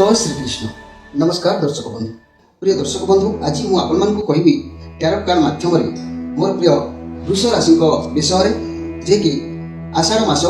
जय श्रीकृष्ण। नमस्कार दर्शक बंधु, प्रिय दर्शक बंधु, आज मुझे कहि टैरो कार्ड माध्यम मोर प्रिय वृष राशि विषय जे कि आषाढ़ मास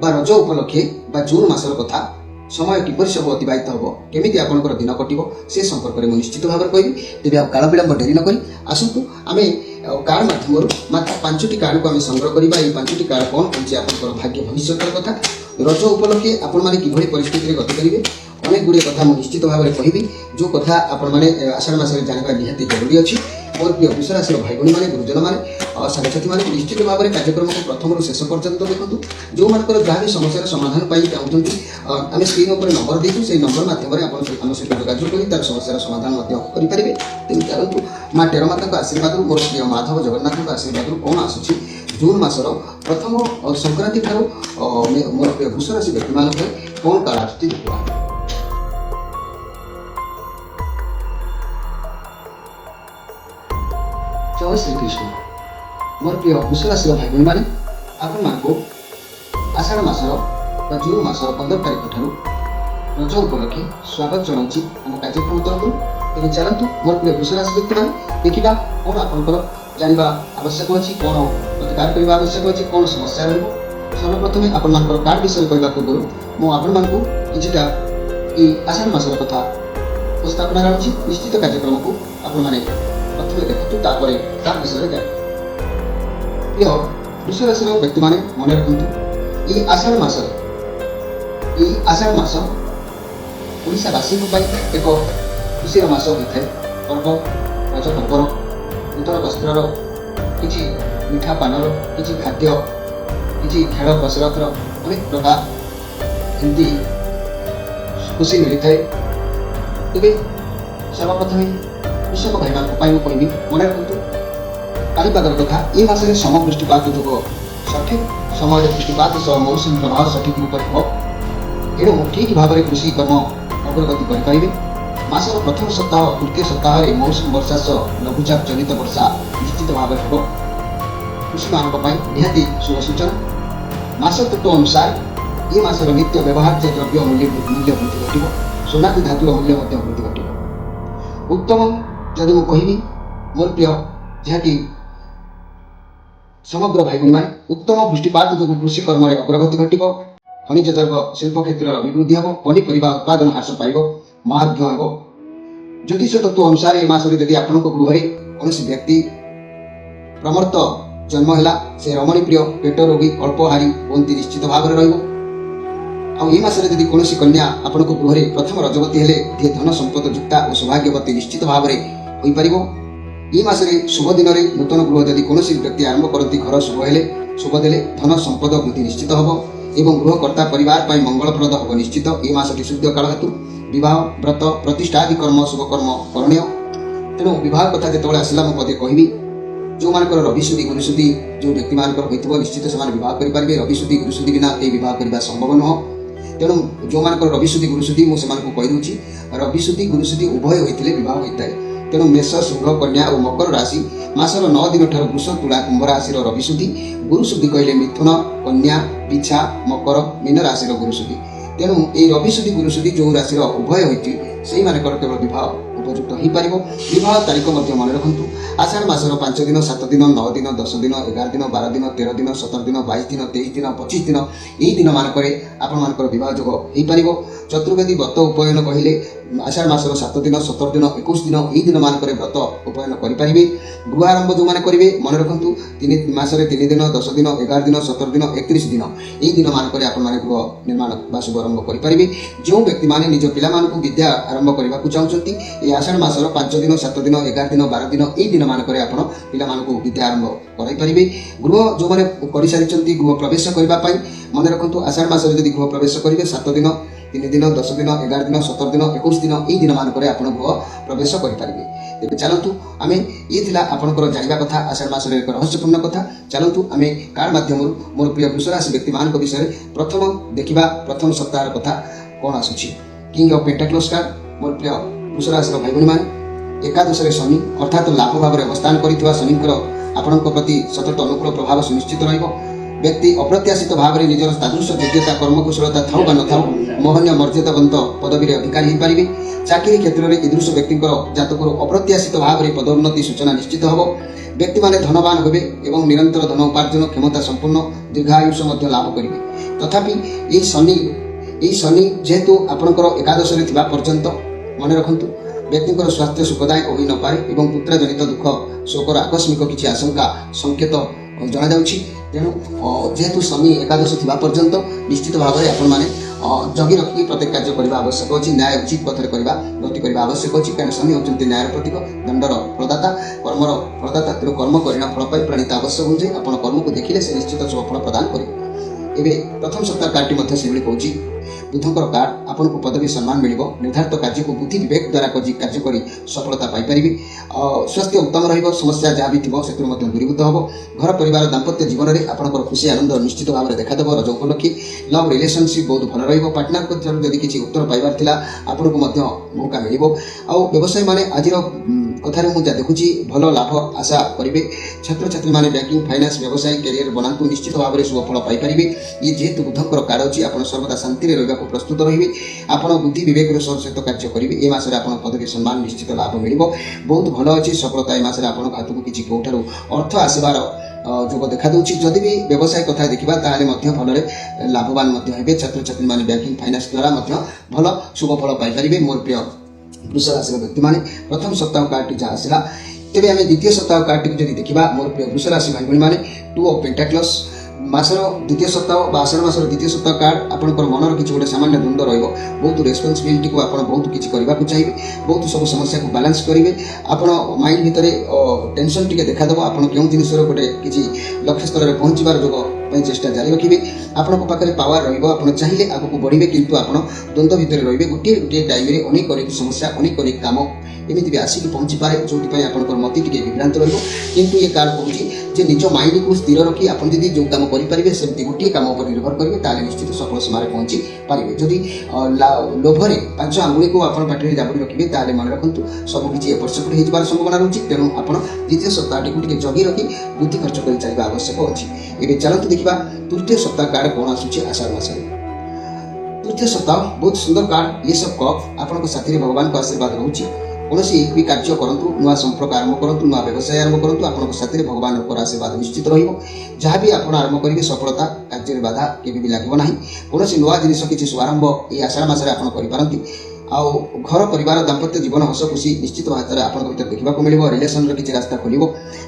रज उपलक्षे जून मासर कथा समय किपर सब अतिबाहित हम केमी आपंकर दिन कटो से संपर्क में निश्चित भाव में कहि। तेज काल विलंब डेरी नक आसतु आम कार्ड माध्यम मात्र 5टी कार्ड को संग्रह करवा। 5टी कार्ड कौन कहे आप भाग्य भविष्य कथा रज उपलक्षे आपण मैंने कि परिस्थिति गति करेंगे अनेक गुड़े कथा मुझे निश्चित भाव में कहि। जो कथा आपण मैंने आषाढ़ मास जानवा निहाती जरूरी अच्छी। मोर प्रिय वृष राशि भाई भाई मैंने गुरुजन मैंने साथी मैंने निश्चित भाव में कार्यक्रम को प्रथम शेष पर्यंत देखो। जो मानकर जहाँ भी समस्या समाधान पाई चाहते आम स्क्रीन पर नंबर देखू से नंबर मध्यम आम सहित जोगाजोग कर तार समस्या समाधान करेंगे। तेणु चलतु माँ टेरो माता आशीर्वाद मोर प्रिय माधव जगन्नाथ आशीर्वाद कौन आसूँ जून मासर प्रथम संक्रांति ठार मोर प्रिय वृष राशि व्यक्ति मान कौन काल आसूँ देखा। जय श्रीकृष्ण। मोर प्रिय वृष राशि भाई भाई मैंने आपको आषाढ़ मासर जून मासर 15 तारीख ठार रज उपलक्षे स्वागत जनाऊँगी आम कार्यक्रम तरफ। तेज चलतु मोर प्रिय वृष राशि व्यक्ति मैंने देखा कौन आपंकर जानवा आवश्यक अच्छी कौन प्रतिकार करने आवश्यक अच्छी कौन समस्या सर्वप्रथम आपण कार्ड विषय कहवा पूर्व मुझे किटा आषाढ़ मासर कथा उपस्थापना करुँची। निश्चित कार्यक्रम को आपण मैंने प्रथम देखु तापर तार विषय जान। प्रिय वृष राशि व्यक्ति मैंने मन रखु ये आषाढ़ मास ओडावासी एक खुशी मास होता है। पर्व रज पर्वर नूतन वस्त्र किसी मिठा पानर किसी खाद्य किसी खेल कसरतर अनेक प्रकार एमती खुशी मिलता है। तेज सर्वप्रथम कृषक भाई मैं कहबी मन रखु पानीपागर कथा ये मासरे समवृष्टिपात जो सठिक समय वृष्टिपात सह मौसम प्रभाव सठिक रूप से एणु ठीक भाव में कृषि कर्म अग्रगति करेंगे। मासर प्रथम सप्ताह तृतीय सप्ताह में मौसम वर्षा सह लघुचाप जनित वर्षा निश्चित भाव में हम कृषि मान निहाती शुभ सूचना। मास तत्व अनुसार ये मासर नित्य व्यवहार द्रव्य मूल्य वृद्धि घटो सोनादी धातुर मूल्य वृद्धि घटो। उत्तम जदि मुझे कहबी मोर प्रिय जहाँकि समग्र भाई भाई मैंने उत्तम वृष्टिपात जो कृषि कर्म अग्रगति घटो खनिज द्रव्य शिल्प क्षेत्र अभिवृद्धि हम पनीपरिया उत्पादन ह्रास पाइब महार्घ्य हम। ज्योतिष तत्व अनुसार ये मास यदि आपण गृह कौन व्यक्ति प्रमर्त जन्म है से रमणी प्रिय पेट रोगी अल्पहारी बनती निश्चित भाव में रही कौन कन्या आपण गृह प्रथम रजवती हेले धन संपद युक्ता और सौभाग्यवती निश्चित भाव में ये मासरे शुभ दिन में नूतन गृह जदि कौन व्यक्ति आरंभ करती घर शुभ हेले शुभ देले धन संपद वृद्धि निश्चित हम एवं गृहकर्ता परिवार पर मंगलप्रद हम निश्चित। ये मासटी शुद्ध काल हेतु विवाह व्रत प्रतिष्ठा आदि कर्म शुभ कर्म करणीय। तेणु विवाह कथा जो आसला मुझे कहबी जो मान रविशुद्धि गुरुशुद्धि जो व्यक्ति मान निश्चित से विवाह करेंगे। रविशुद्धि गुरुशुद्धि बिना ये विवाह करने संभव नुह। तेणु जो मान रविशुद्धि गुरुशुद्धि मुझे कहीदे रविशुद्धि गुरुशुद्धि उभय होते विवाह होता है। तेणु मेष सिंह कन्या और मकर राशि मासर 9 दिन ठार वृष तुला कुंभ राशि रविशुद्धि गुरुशुद्धि कहले मिथुन कन्या बिछा मकर मीन राशि गुरुशुद्धि। तेणु ये रविशुद्धि गुरुशुद्धि जो राशि उभय होती से केवल विवाह उपयुक्त हो पार। विवाह तारीख मन रखु आषाढ़ मासर 5 दिन 7 दिन 9 दिन 10 दिन 11 दिन 12 दिन 13 दिन 17 दिन 22 दिन 23 दिन 25 दिन यही दिन मानक आपण विवाह जोग हो पार। चतुर्वेदी व्रत उपयन कहले आषाढ़ मासर 7 दिन 17 दिन 21 दिन यही दिन मानक व्रत उपयन करेंगे। गृह आरंभ जो मैंने करेंगे मन रखु 3 मासरे 3 दिन 10 दिन 11 दिन 17 दिन 31 दिन यही दिन मानक गृह निर्माण बा शुभ आरंभ करेंगे। जो व्यक्ति मैंने निज पिला विद्या आरंभ करने को चाहते ये आषाढ़ मासर 5 दिन 7 दिन 11 दिन 12 दिन यही दिन मानक पिला विद्या आरंभ करेंगे। गृह जो मैंने कर सारी गृह प्रवेश करने मन रखु आषाढ़ मास यदि गृह प्रवेश करेंगे 7 दिन 3 दिन 10 दिन 11 दिन 17 दिन 21 दिन यही दिन मानक गृह प्रवेश करेंगे। तेज चलतु आम ये आपंकर जानवा कथा आषाढ़ मास एक रहस्यपूर्ण कथा। चलतु आम कार्ड माध्यम मोर प्रिय वृष राशि व्यक्ति मान विषय प्रथम देखा प्रथम सप्ताह कथा कौन आसूँ। किंग ऑफ पेंटाक्लस कार्ड मोर प्रिय वृष राशि भाई भाई मैंने एकादश शनि अर्थात लाभ भाव में अवस्थान कर शनिकर आपण प्रति सतत अनुकूल प्रभाव सुनिश्चित रही व्यक्ति अप्रत्याशित भाव में निजर सादृश्य योग्यता कर्मकुशलता थाऊ बा नथाऊ मोहनीय मर्यादावंत पदवी अधिकारी हो पारे। चाकरी क्षेत्र में ईदृश व्यक्ति जातक अप्रत्याशित भाव में पदोन्नति सूचना निश्चित हम। व्यक्ति माने धनवान होबे एवं निरंतर धन उपार्जन क्षमता संपूर्ण दीर्घायुष लाभ करेंगे। तथापि यही शनि जेहेतु आपणकर एकादश पर्यंत मन रखु व्यक्ति स्वास्थ्य सुखदायक हो न पारे एवं पुत्रजनित दुख शोकर आकस्मिक किसी आशंका संकेत जना तेणु जेहेतु शनि एकादश पर्यंत निश्चित भाव में आपण जगी रखी प्रत्येक कार्य करने आवश्यक अच्छी। न्याय उचित पथर गति करने आवश्यक अच्छी कारण शनि होती न्याय प्रतीक दंडर प्रदाता कर्मर प्रदाता तेणु कर्म करना फल पाई प्रणीत आवश्यक हो। आप कर्म को देखिले से निश्चित सफल प्रदान करेंगे। एवं प्रथम सप्ताह कार्ड से कहूँ बुधंकर कार्ड आपन को पदवी सम्मान मिल निर्धारित कार्य को बुद्धि विवेक द्वारा कार्य कर सफलता पाइपर। स्वास्थ्य उत्तम रही समस्या जहाँ भी थी से दूरीभूत हम। घर परिवार दाम्पत्य जीवन में आपंकर खुशी आनंद निश्चित भाव में देखादेव। रज उपलक्षी लव रिलेशनशिप बहुत भल रही पार्टनर को जब किसी उत्तर पाइबार थिला आपन को मौका मिल। व्यवसायी माने आज कथार मुझे देखुची भल लाभ आशा करेंगे। छात्र छात्री मैंने बैंकिंग फाइनान्स व्यवसाय कैरियर बनातु निश्चित भाव में शुभफल पाइपर। ये जेहेतु बुधंकर कार्ड अच्छी आप सर्वदा शांति रहा प्रस्तुत रही आप बुद्धि विवेक सहित कार्य करेंगे। ये मासरे आप पदवी सम्मान निश्चित लाभ मिल बहुत भल अच्छी सफलता। ये मासरे आप हाथ को किसी कौठार अर्थ आसबार जोग देखा दूँ। जदि भी व्यवसाय कथा देखा ताले भल लाभवान हे। छात्र छात्री मैंने बैंकिंग फाइनान्स द्वारा भल शुभफल पाइपर। मोर प्रिय वृष राशि व्यक्ति मैंने प्रथम सप्ताह कार्ड जहाँ आसला तेज आम द्वितीय सप्ताह कार्ड टी देखा मोर प्रिय वृष राशि भाई मैंने 2 ऑफ पेंटाक्लस मासर द्वितीय सप्ताह आषाढ़ मासर द्वितीय सप्ताह कार्ड आपंकर मनर किसी गोटे सामान्य द्वंद्व बहुत रेस्पन्सिबिलिटी को आप बहुत किसी करने को चाहिए। बहुत सब समस्या को बैलेंस करेंगे। आप माइंड भितर टेंशन टी देखादेव। आप क्यों जिनस गोटे किसी लक्ष्य स्तर में पहुँचार जो चेष्टा जारी रखिए। आपण पाखे पावर रहा चाहिए आगे बढ़े किंतु आप द्वंद्व भितर रे गोटे गोटे टाइम में अनेक समस्या अनेक काम एमती भी आसिक पहुँची पाए जो आप मति टी विभ्रांत रु। ये कार्ड कहूँ निज माइंड को स्थिर रखी आप जो काम करेंगे सेमती गोटे कम पर निर्भर करेंगे निश्चित सफल सीमार पहुँची पारे। जदि लोभरे 5 आंगुली को आप पाटे जाबड़ी रखिए मन रखु सबकि एपट सेपट हो संभावना रही। तेणु आप द्वितीय सप्ताह टी जगी रखी बुद्धि खर्च कर चलना आवश्यक अच्छी। एवं चलते देखा तृतीय सप्ताह कार्ड कौन आसूँ आषाढ़ मास। तृतीय सप्ताह बहुत सुंदर कार्ड। ये सब कप आपण साथी भगवान को आशीर्वाद रोचे। कौन भी कार्य करूँ नुआ संपर्क आरंभ करूँ नुआ व्यवसाय आरंभ करूँ आप साथी भगवान आशीर्वाद निश्चित रहा भी आप आरंभ करेंगे सफलता कार्य में बाधा केवे भी लगे ना। कौन नुआ जिन किसी शुभारंभ ये आषाढ़ मासरे आप करें। आउ घर परिवार दाम्पत्य जीवन हस खुशी निश्चित भाव में आप देखा मिल। रिलेसन किसी रास्ता खोल।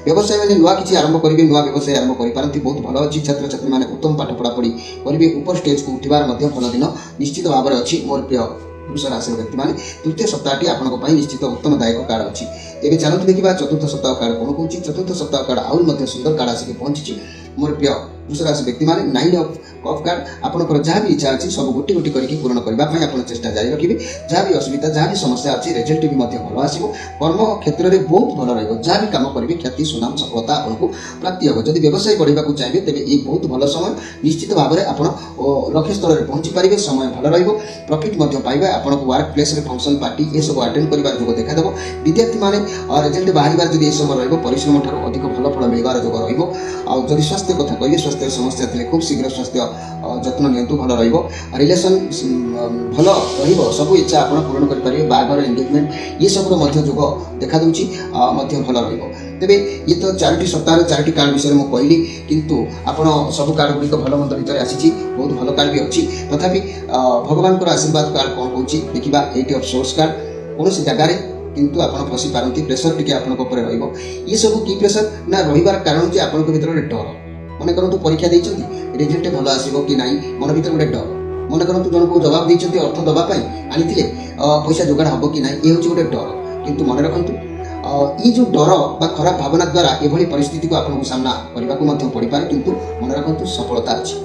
व्यवसाय मैंने नुआ किसी आरंभ करेंगे नुआ व्यवसाय आरंभ करें बहुत भल अच्छी। छात्र छात्री मैंने उत्तम पाठ पढ़ापढ़ी करेंगे। ऊपर स्टेज को उठार भल दिन निश्चित भाव में अच्छी। मोर प्रिय वृष राशि व्यक्ति मैंने तृतीय सप्ताहटी आपंक निश्चित उत्तमदायक कार्ड अच्छी। एवं चलते देखा चतुर्थ सप्ताह कार्ड कौन कहूँ। चतुर्थ सप्ताह कार्ड आउरी सुंदर कार्ड आसिक पहुंची। मोर प्रिय वृष राशि व्यक्ति मैंने 9 ऑफ कप कार्ड आपंकर जहाँ भी इच्छा अच्छी सब गोटे गोटे करके पूर्ण करने आप चेष्टा जारी रखिए। जहाँ भी असुविधा जहाँ भी समस्या अच्छी रिजल्ट भी भल आसो। कर्म क्षेत्र में बहुत भल रहा। जहाँ भी कम करेंगे ख्याति सुनाम सफलता आपको प्राप्ति हो। जब व्यवसाय बढ़ावा चाहिए तेज ये बहुत भल समय निश्चित भाव में आप लक्ष्य स्तर में पहुँची पारे। समय भल रॉफिट पाइबे। आपको वर्क प्लेस में फंक्शन पार्टी ये सब अटेंड कर जो देखा। विद्यार्थी मैंने रिजल्ट बाहर जब ये समय परिश्रम ठार अधिक भल फल मिलवार जो रही। स्वास्थ्य कथा कहे स्वास्थ्य समस्या थे खूब शीघ्र स्वास्थ्य जत्न नियंतु भल रिलेसन भल सब इच्छा आप पूर्ण करेंगे। बाघर एंगेजमेंट ये सब जोग देखा दूची भल तेरे ये तो 4टी सप्ताह 4टी कार्ड विषय में कहली किंतु आप सब कार्ड गुड़िक भल मंद भितर आसी बहुत भल कार्ड भी अच्छी। तथापि भगवान आशीर्वाद कार्ड कौन कहूँ देखा 8 ऑफ सोर्स कार्ड कौन जगार किंतु आप फसी पारती प्रेसर टी आप ये सब की प्रेसर ना रही कारण जे आप भर डर मन करूँ परीक्षा देती रिजल्ट भल आसो कि ना मन भर गोटे डर। मन करूँ जन को जवाब देते अर्थ दवाई आनी पैसा जोगाड़ हम कि ना ये हूँ गोटे डर। किंतु मन रखु ये जो डर बा खराब भावना द्वारा ये परिस्थिति को आपको सामना करने को पड़ पाए। किंतु मन रखु सफलता अच्छी।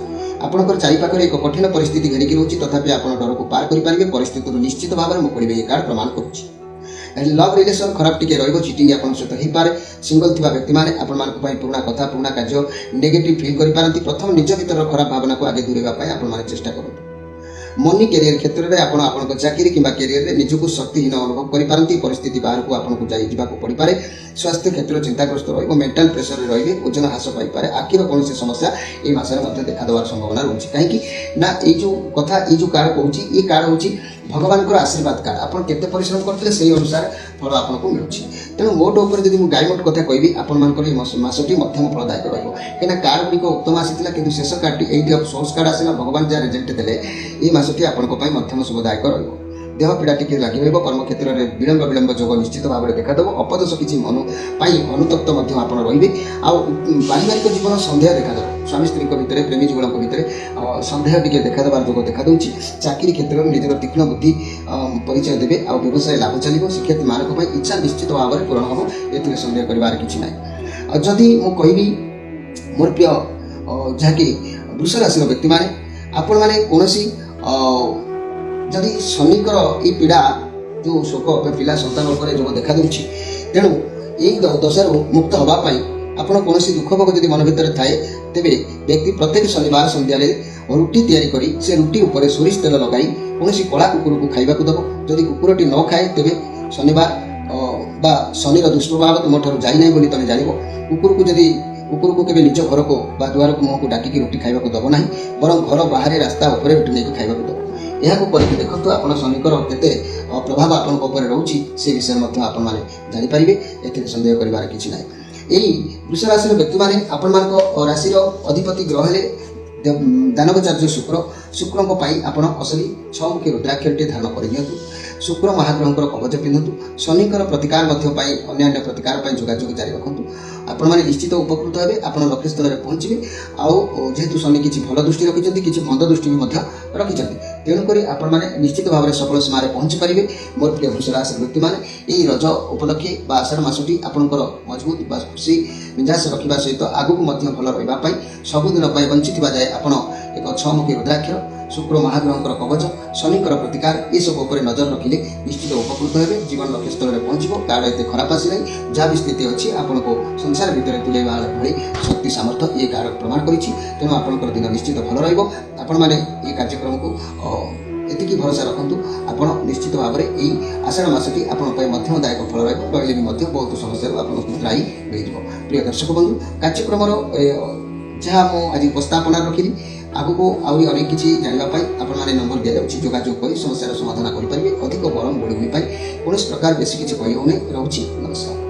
आपंकर चारिपाखे एक कठिन परिस्थिति घेरिकी रोचे तथापि आप डर को पार करेंगे। परिस्थिति निश्चित भाव में मुकड़े ये कार्ड प्रमाण करुच्ची। लव रिलेसन खराब टी चिटिंग आप सहित हो पाए। सिंगल थी व्यक्ति मैंने पुराणा कथा पुराणा कार्य नेगेटिव फिल कर प्रथम निज भर खराब भावना को आगे दूरेगा आप चेष्टा करूँ। मनी कैरियर क्षेत्र में आपण आपन चाकरी किंबा कैरियर रे निजको शक्तिहीन अनुभव करि पारंती परिस्थिति बाहर को आपन को जाइबाको पड़ी पारे स्वास्थ्य क्षेत्र चिंताग्रस्त रहिबो मेंटल प्रेशर रे रहिबे ओजन ह्रास पाई पारे आखिर कोनोसी समस्या ए मासरे मध्ये देखा देवार संभावना रहउछि काहे कि ना ए जो कथा ए जो कार्ड कहउछि ए कार्ड होछि भगवान को आशीर्वाद कार्ड आपण केते परिश्रम करथिले सेही अनुसार फल आपन को मिलुछि तेणु मोट ऊपर जदि मु गाइड मोट कथा कहबी आपण मानकर मासटी मध्यम फलदायक रहिबो केना कार्ड गुडी को उत्तम आसीतिला किंतु शेष कार्ड एटी ऑफ सोर्स कार्ड आसीला भगवान जा रिजल्ट देले ए मासटी आपण को पई मध्यम शुभदायक रहिबो देह पीड़ा टिके लागि रहबो कर्म क्षेत्र रे विलंब जोग निश्चित भाव में देखा देबो अपदोष किछि मन पाई अनुतप्त मध्य आपण रहिबे आ पारिवारिक जीवन संदेह देखा देबो स्वामी स्त्री को भितर प्रेमी जुगल को भितर संदेह टिके देखा देबार जोग देखा दउछि चाकरी क्षेत्र में निजर तीक्ष्ण बुद्धि परिचय देबे आ व्यवसाय लाभ चलिबो शिक्षित मानक पई इच्छा निश्चित भाव में पूर्ण होबो एथिले संदेह करिवार किछि नै आ जदि मु कहिबी मोर प्रिय जाकी वृष राशि व्यक्ति माने आपण माने कोनोसी जदि शनिकर ये पीड़ा जो शोक पिला सन्तान उपर जो देखा दूची तेणु यही दशार मुक्त होगापाई आपड़ कौन दुख भोग जब मन भर थाए तेरे व्यक्ति प्रत्येक शनिवार सन्ध्या रुटी तैयारी करी से रुटी उपर सोरिष तेल लगाई कौन कला कुकुर को खाइबा दब जदि कुकुरटी न खाए तेरे शनिवार बा शनिर दुष्प्रभाव तुम ठार जाइना बोली तुम जान कुकुर को जदि कुकुर को केवल निज घर को दुआर को मुह को डाकिकी रुटी खाइबा दब ना बर घर बाहर रास्ता उपर रुटी नहीं खाइबा दब यह देखो आप शनिकर केते प्रभाव आपण रोचे से विषय में आपण मैंने जानीपारे ए सन्देह कर किसी ना यही वृष राशि व्यक्ति मैंने आपण राशि अधिपति ग्रह दानवचार्य शुक्र आपण असली 6 मुखी रुद्राक्षरटी धारण कर शुक्र महाग्रहकर कवच पिंधतु शनिकर प्रतिकार अन्य प्रतिकार जोगाजोग जारी रखु आपण मैंने निश्चित उपकृत हे आप लक्ष्य स्थल में पहुँचे जेहेतु शनि किसी भल दृष्टि रखिंट किसी मंद दृष्टि भी रखिंट तेणुक आपण मैंने निश्चित भाव में सफल सीमार पहुँची पारे मोर प्रिय वृष राशि व्यक्ति मैंने यही रज उपलक्षे आषाढ़ मासटी आपंकर मजबूत खुशी मिजाज रखा सहित आगक भल रही सबुदिन बंची जाए आप एक 6 मुखी रुद्राक्ष शुक्र महाग्रहकर कवच शनिकर प्रतिकार ये सब उपर नजर रखिले निश्चित उपकृत हे जीवन लक्ष्य स्थल में पहुँच कार्ड एत खराब आसी ना जहाँ भी स्थिति अच्छी आपन को संसार भितर तुलेवा भाई शक्ति सामर्थ्य ये कार्ड प्रमाण करिछि तेणु आपनकर दिन निश्चित भल रहिबो आपण माने ये कार्यक्रम को एतिकी भरोसा रखु आप निश्चित भाव में यही आषाढ़ मासटी आपंपाई मध्यमदायक फल रही भी बहुत समस्या आपको त्राही मिल प्रिय दर्शक बंधु कार्यक्रम जहाँ मुझे उपस्थापना रखी आगको आहरी अनेक किसी जानापी आपने नंबर दि जाऊँगी जोगाजोग कर समस्या समाधान करेंगे अधिक गरम बढ़ी कौन प्रकार बेसी किसी कही रोचे नमस्कार।